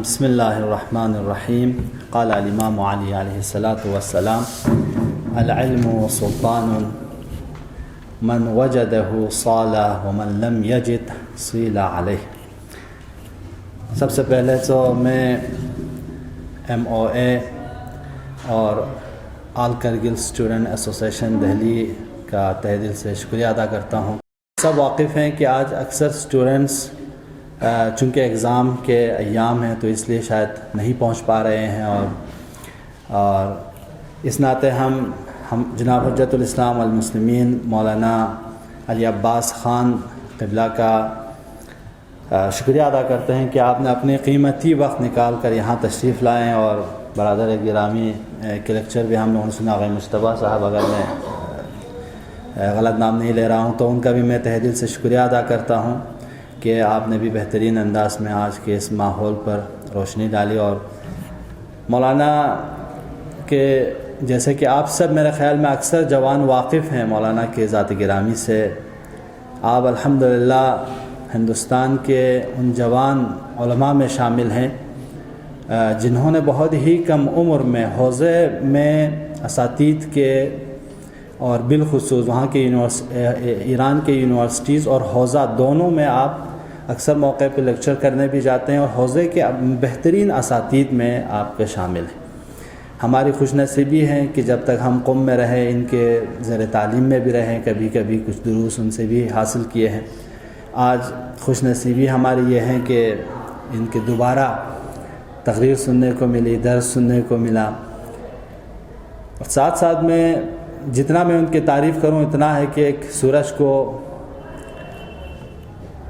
بسم اللہ الرحمن الرحیم قال الامام علی علیہ الصلاۃ والسلام العلم سلطان من وجدہ صال ومن لم یجد صیل علیہ۔ سب سے پہلے تو میں MOA اور آل کرگل اسٹوڈنٹ ایسوسیشن دہلی کا تہہ دل سے شکریہ ادا کرتا ہوں۔ سب واقف ہیں کہ آج اکثر اسٹوڈنٹس چونکہ اگزام کے ایام ہیں تو اس لیے شاید نہیں پہنچ پا رہے ہیں، اور اس ناطے ہم جناب حجت الاسلام المسلمین مولانا علی عباس خان قبلہ کا شکریہ ادا کرتے ہیں کہ آپ نے اپنے قیمتی وقت نکال کر یہاں تشریف لائیں، اور برادر گرامی کے لیکچر بھی ہم لوگوں نے سنا، غیر مجتبیٰ صاحب، اگر میں غلط نام نہیں لے رہا ہوں تو ان کا بھی میں تہہ دل سے شکریہ ادا کرتا ہوں کہ آپ نے بھی بہترین انداز میں آج کے اس ماحول پر روشنی ڈالی۔ اور مولانا کے جیسے کہ آپ سب میرے خیال میں اکثر جوان واقف ہیں مولانا کے ذات گرامی سے، آپ الحمدللہ ہندوستان کے ان جوان علماء میں شامل ہیں جنہوں نے بہت ہی کم عمر میں حوزے میں اساتید کے اور بالخصوص وہاں کے ایران کے یونیورسٹیز اور حوزہ دونوں میں آپ اکثر موقع پہ لیکچر کرنے بھی جاتے ہیں، اور حوزے کے بہترین اساتید میں آپ کے شامل ہیں۔ ہماری خوش نصیبی ہے کہ جب تک ہم قم میں رہے ان کے زیر تعلیم میں بھی رہیں، کبھی کبھی کچھ دروس ان سے بھی حاصل کیے ہیں۔ آج خوش نصیبی ہماری یہ ہے کہ ان کے دوبارہ تقریر سننے کو ملی، درس سننے کو ملا، اور ساتھ ساتھ میں جتنا میں ان کی تعریف کروں اتنا ہے کہ ایک سورج کو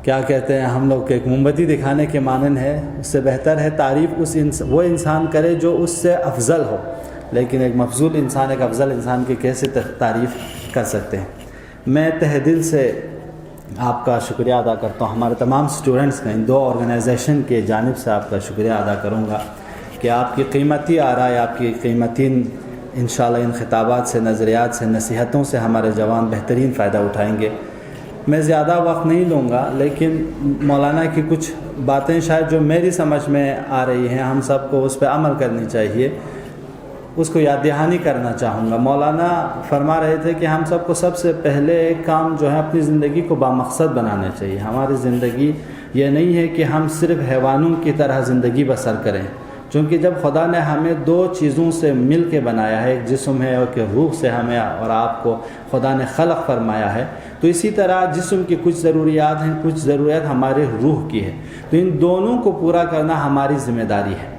کیا کہتے ہیں ہم لوگ ایک موم بتی دکھانے کے مانند ہے، اس سے بہتر ہے تعریف وہ انسان کرے جو اس سے افضل ہو، لیکن ایک مفضول انسان ایک افضل انسان کی کیسے تعریف کر سکتے ہیں۔ میں تہہ دل سے آپ کا شکریہ ادا کرتا ہوں، ہمارے تمام اسٹوڈنٹس کا، ان دو آرگنائزیشن کے جانب سے آپ کا شکریہ ادا کروں گا کہ آپ کی قیمتی آراء، آپ کی قیمتی انشاءاللہ ان خطابات سے، نظریات سے، نصیحتوں سے ہمارے جوان بہترین فائدہ اٹھائیں گے۔ میں زیادہ وقت نہیں لوں گا، لیکن مولانا کی کچھ باتیں شاید جو میری سمجھ میں آ رہی ہیں، ہم سب کو اس پہ عمل کرنی چاہیے، اس کو یاد دہانی کرنا چاہوں گا۔ مولانا فرما رہے تھے کہ ہم سب کو سب سے پہلے ایک کام جو ہے اپنی زندگی کو بامقصد بنانا چاہیے۔ ہماری زندگی یہ نہیں ہے کہ ہم صرف حیوانوں کی طرح زندگی بسر کریں، چونکہ جب خدا نے ہمیں دو چیزوں سے مل کے بنایا ہے، ایک جسم ہے اور کہ روح سے ہمیں اور آپ کو خدا نے خلق فرمایا ہے، تو اسی طرح جسم کی کچھ ضروریات ہیں، کچھ ضرورت ہمارے روح کی ہے، تو ان دونوں کو پورا کرنا ہماری ذمہ داری ہے۔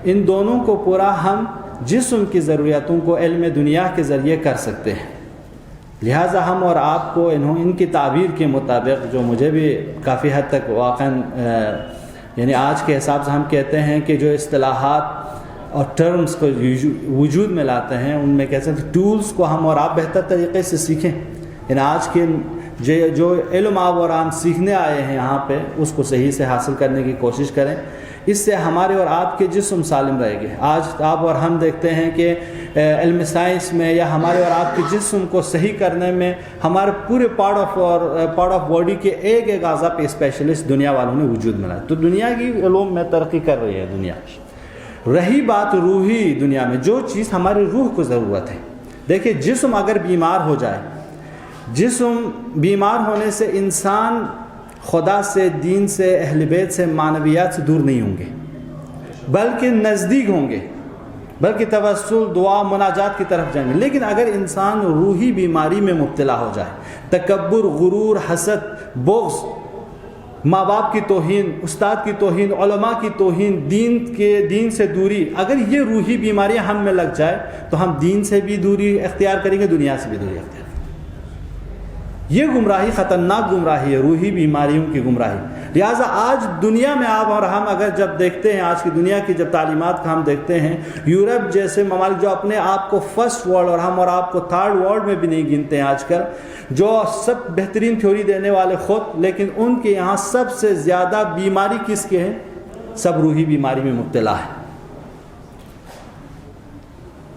ان دونوں کو پورا ہم جسم کی ضروریاتوں کو علم دنیا کے ذریعے کر سکتے ہیں، لہٰذا ہم اور آپ کو ان کی تعبیر کے مطابق، جو مجھے بھی کافی حد تک واقعاً یعنی آج کے حساب سے ہم کہتے ہیں کہ جو اصطلاحات اور ٹرمز کو وجود میں لاتے ہیں، ان میں کہتے ہیں ٹولز کو ہم اور آپ بہتر طریقے سے سیکھیں، یعنی آج کے جو علم آپ اور ہم سیکھنے آئے ہیں یہاں پہ، اس کو صحیح سے حاصل کرنے کی کوشش کریں، اس سے ہمارے اور آپ کے جسم سالم رہے گے۔ آج آپ اور ہم دیکھتے ہیں کہ علم سائنس میں یا ہمارے اور آپ کے جسم کو صحیح کرنے میں ہمارے پورے پارٹ آف باڈی کے ایک ایک اعضاء پہ اسپیشلسٹ دنیا والوں نے وجود میں لایا، تو دنیا کی علوم میں ترقی کر رہی ہے دنیا۔ رہی بات روحی دنیا میں، جو چیز ہماری روح کو ضرورت ہے، دیکھیں جسم اگر بیمار ہو جائے، جسم بیمار ہونے سے انسان خدا سے، دین سے، اہل بیت سے، معنویات سے دور نہیں ہوں گے، بلکہ نزدیک ہوں گے، بلکہ توسل، دعا، مناجات کی طرف جائیں گے۔ لیکن اگر انسان روحی بیماری میں مبتلا ہو جائے، تکبر، غرور، حسد، بغض، ماں باپ کی توہین، استاد کی توہین، علماء کی توہین، دین سے دوری، اگر یہ روحی بیماریاں ہم میں لگ جائے تو ہم دین سے بھی دوری اختیار کریں گے، دنیا سے بھی دوری اختیار کریں گے۔ یہ گمراہی خطرناک گمراہی ہے، روحی بیماریوں کی گمراہی۔ لہٰذا آج دنیا میں آپ اور ہم اگر جب دیکھتے ہیں، آج کی دنیا کی جب تعلیمات کا ہم دیکھتے ہیں، یورپ جیسے ممالک جو اپنے آپ کو فرسٹ ورلڈ اور ہم اور آپ کو تھرڈ ورلڈ میں بھی نہیں گنتے ہیں آج کل، جو سب بہترین تھیوری دینے والے خود، لیکن ان کے یہاں سب سے زیادہ بیماری کس کے ہیں؟ سب روحی بیماری میں مبتلا ہے۔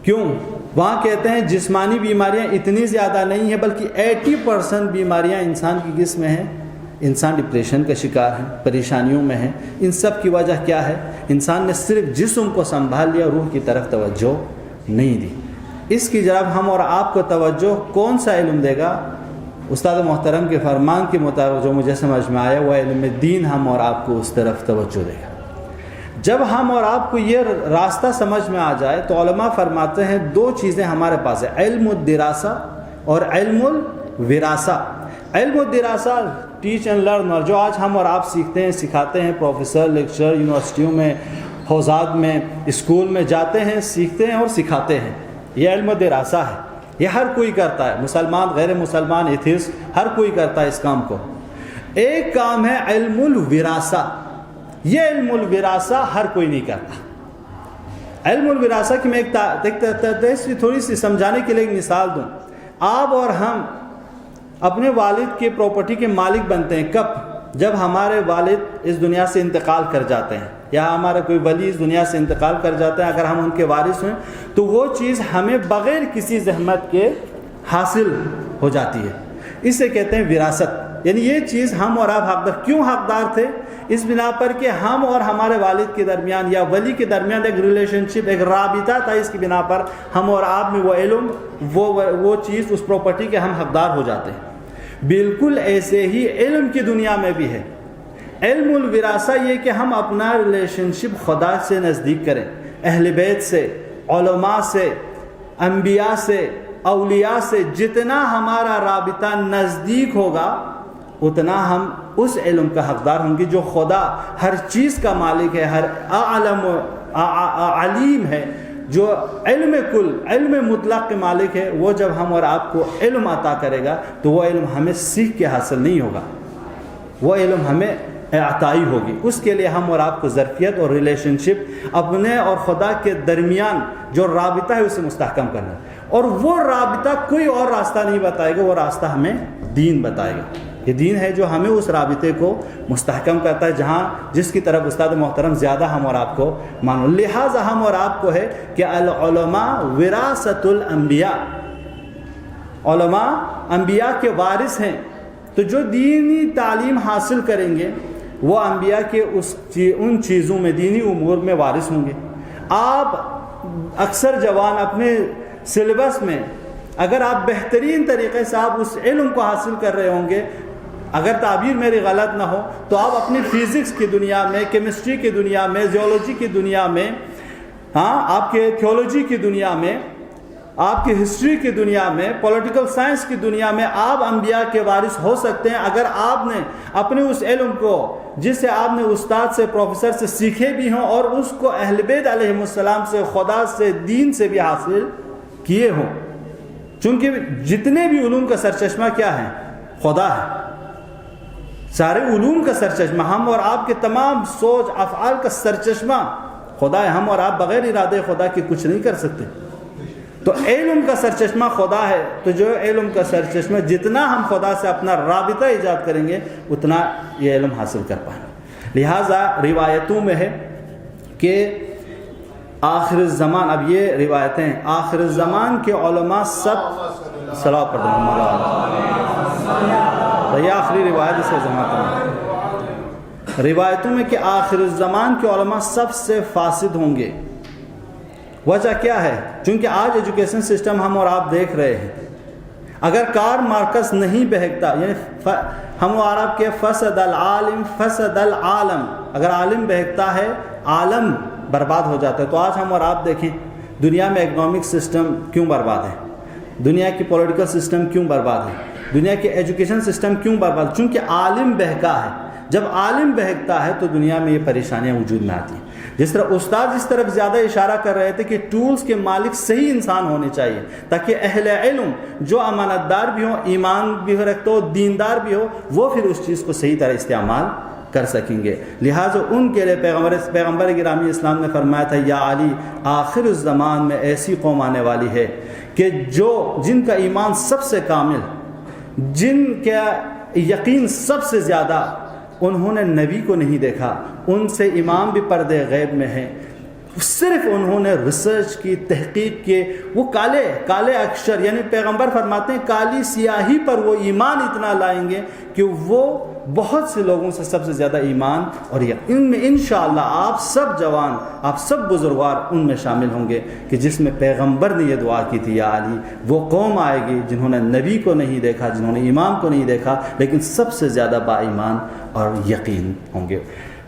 کیوں؟ وہاں کہتے ہیں جسمانی بیماریاں اتنی زیادہ نہیں ہیں، بلکہ 80% بیماریاں انسان کی جسم میں ہیں انسان ڈپریشن کا شکار ہے، پریشانیوں میں ہے۔ ان سب کی وجہ کیا ہے؟ انسان نے صرف جسم کو سنبھال لیا، روح کی طرف توجہ نہیں دی۔ اس کی جناب ہم اور آپ کو توجہ کون سا علم دے گا؟ استاد محترم کے فرمان کے مطابق جو مجھے سمجھ میں آیا وہ علم دین ہم اور آپ کو اس طرف توجہ دے گا۔ جب ہم اور آپ کو یہ راستہ سمجھ میں آ جائے تو علماء فرماتے ہیں دو چیزیں ہمارے پاس ہیں، علم الدراسہ اور علم الوراثہ۔ علم الدراسہ ٹیچ اینڈ لرن، اور جو آج ہم اور آپ سیکھتے ہیں، سکھاتے ہیں، پروفیسر لیکچر یونیورسٹیوں میں، حوزات میں، اسکول میں جاتے ہیں، سیکھتے ہیں اور سکھاتے ہیں، یہ علم الدراسہ ہے۔ یہ ہر کوئی کرتا ہے، مسلمان، غیر مسلمان، ایتھیسٹ، ہر کوئی کرتا ہے اس کام کو۔ ایک کام ہے علم الوراثہ، یہ علم الوراثہ ہر کوئی نہیں کرتا۔ علم الوراثہ کی میں ایک تھوڑی سی سمجھانے کے لیے ایک مثال دوں۔ آپ اور ہم اپنے والد کے پراپرٹی کے مالک بنتے ہیں کب؟ جب ہمارے والد اس دنیا سے انتقال کر جاتے ہیں، یا ہمارا کوئی ولی اس دنیا سے انتقال کر جاتے ہیں، اگر ہم ان کے وارث ہیں تو وہ چیز ہمیں بغیر کسی زحمت کے حاصل ہو جاتی ہے۔ اسے کہتے ہیں وراثت، یعنی یہ چیز ہم اور آپ حقدار۔ کیوں حقدار تھے؟ اس بنا پر کہ ہم اور ہمارے والد کے درمیان یا ولی کے درمیان ایک ریلیشن شپ، ایک رابطہ تھا، اس کی بنا پر ہم اور آپ میں وہ علم، وہ چیز، اس پراپرٹی کے ہم حقدار ہو جاتے ہیں۔ بالکل ایسے ہی علم کی دنیا میں بھی ہے۔ علم الوراثہ یہ کہ ہم اپنا ریلیشن شپ خدا سے نزدیک کریں، اہل بیت سے، علماء سے، انبیاء سے، اولیاء سے۔ جتنا ہمارا رابطہ نزدیک ہوگا اتنا ہم اس علم کا حقدار ہوں گے جو خدا ہر چیز کا مالک ہے، ہر علیم ہے، جو علم کل، علم مطلق کے مالک ہے۔ وہ جب ہم اور آپ کو علم عطا کرے گا تو وہ علم ہمیں سیکھ کے حاصل نہیں ہوگا، وہ علم ہمیں عطائی ہوگی۔ اس کے لیے ہم اور آپ کو ظرفیت اور ریلیشن شپ اپنے اور خدا کے درمیان جو رابطہ ہے اسے مستحکم کرنا ہے، اور وہ رابطہ کوئی اور راستہ نہیں بتائے گا، وہ راستہ ہمیں دین بتائے گا۔ یہ دین ہے جو ہمیں اس رابطے کو مستحکم کرتا ہے، جس کی طرف استاد محترم زیادہ ہم اور آپ کو مانو۔ لہٰذا ہم اور آپ کو ہے کہ العلماء وراثۃ الانبیاء، علماء انبیاء کے وارث ہیں۔ تو جو دینی تعلیم حاصل کریں گے وہ انبیاء کے ان چیزوں میں، دینی امور میں وارث ہوں گے۔ آپ اکثر جوان اپنے سلیبس میں اگر آپ بہترین طریقے سے آپ اس علم کو حاصل کر رہے ہوں گے، اگر تعبیر میری غلط نہ ہو تو آپ اپنی فزکس کی دنیا میں، کیمسٹری کی دنیا میں، زیولوجی کی دنیا میں، آپ کے تھیولوجی کی دنیا میں، آپ کی ہسٹری کی دنیا میں، پولیٹیکل سائنس کی دنیا میں آپ انبیاء کے وارث ہو سکتے ہیں اگر آپ نے اپنے اس علم کو، جسے آپ نے استاد سے، پروفیسر سے سیکھے بھی ہوں، اور اس کو اہل بیت علیہ السلام سے، خدا سے، دین سے بھی حاصل کیے ہوں۔ چونکہ جتنے بھی علوم کا سرچشمہ کیا ہے؟ خدا ہے۔ سارے علوم کا سرچشمہ، ہم اور آپ کے تمام سوچ افعال کا سرچشمہ خدا ہے۔ ہم اور آپ بغیر ارادے خدا کے کچھ نہیں کر سکتے۔ تو علم کا سرچشمہ خدا ہے، تو جو علم کا سرچشمہ، جتنا ہم خدا سے اپنا رابطہ ایجاد کریں گے اتنا یہ علم حاصل کر پائیں گے۔ لہٰذا روایتوں میں ہے کہ آخر الزمان، اب یہ روایتیں آخر الزمان کے علماء سب صلوات پڑھ تو یہ آخری روایت اس سے جماعت روایتوں میں کہ آخر الزمان کے علماء سب سے فاسد ہوں گے۔ وجہ کیا ہے؟ چونکہ آج ایجوکیشن سسٹم ہم اور آپ دیکھ رہے ہیں، اگر کار مارکس نہیں بہکتا، یعنی ہم اور آپ کے فسد العالم فسد العالم، اگر عالم بہکتا ہے عالم برباد ہو جاتا ہے۔ تو آج ہم اور آپ دیکھیں دنیا میں اکنامک سسٹم کیوں برباد ہے، دنیا کی پولیٹیکل سسٹم کیوں برباد ہے، دنیا کے ایجوکیشن سسٹم کیوں برباد؟ چونکہ عالم بہکا ہے۔ جب عالم بہکتا ہے تو دنیا میں یہ پریشانیاں وجود میں آتی ہیں۔ جس طرح استاد اس طرف زیادہ اشارہ کر رہے تھے کہ ٹولز کے مالک صحیح انسان ہونے چاہیے، تاکہ اہل علم جو امانت دار بھی ہوں، ایمان بھی رکھتے ہو، دیندار بھی ہو، وہ پھر اس چیز کو صحیح طرح استعمال کر سکیں گے۔ لہٰذا ان کے لیے پیغمبر گرامی اسلام نے فرمایا تھا، یا علی، آخر الزمان میں ایسی قوم آنے والی ہے کہ جن کا ایمان سب سے کامل، جن کا یقین سب سے زیادہ، انہوں نے نبی کو نہیں دیکھا، ان سے امام بھی پردے غیب میں ہیں، صرف انہوں نے ریسرچ کی، تحقیق کی، وہ کالے اکشر، یعنی پیغمبر فرماتے ہیں کالی سیاہی پر وہ ایمان اتنا لائیں گے کہ وہ بہت سے لوگوں سے سب سے زیادہ ایمان اور ان میں انشاءاللہ آپ سب جوان، آپ سب بزرگوار ان میں شامل ہوں گے کہ جس میں پیغمبر نے یہ دعا کی تھی، یا علی وہ قوم آئے گی جنہوں نے نبی کو نہیں دیکھا، جنہوں نے امام کو نہیں دیکھا، لیکن سب سے زیادہ با ایمان اور یقین ہوں گے۔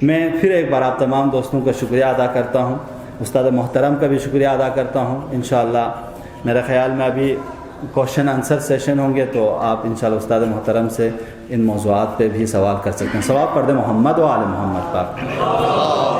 میں پھر ایک بار آپ تمام دوستوں کا شکریہ ادا کرتا ہوں، استاد محترم کا بھی شکریہ ادا کرتا ہوں۔ انشاءاللہ میرے خیال میں ابھی کوشچن آنسر سیشن ہوں گے، تو آپ انشاءاللہ استاد محترم سے ان موضوعات پہ بھی سوال کر سکتے ہیں۔ ثواب پڑھ دیں محمد و آل محمد پاک۔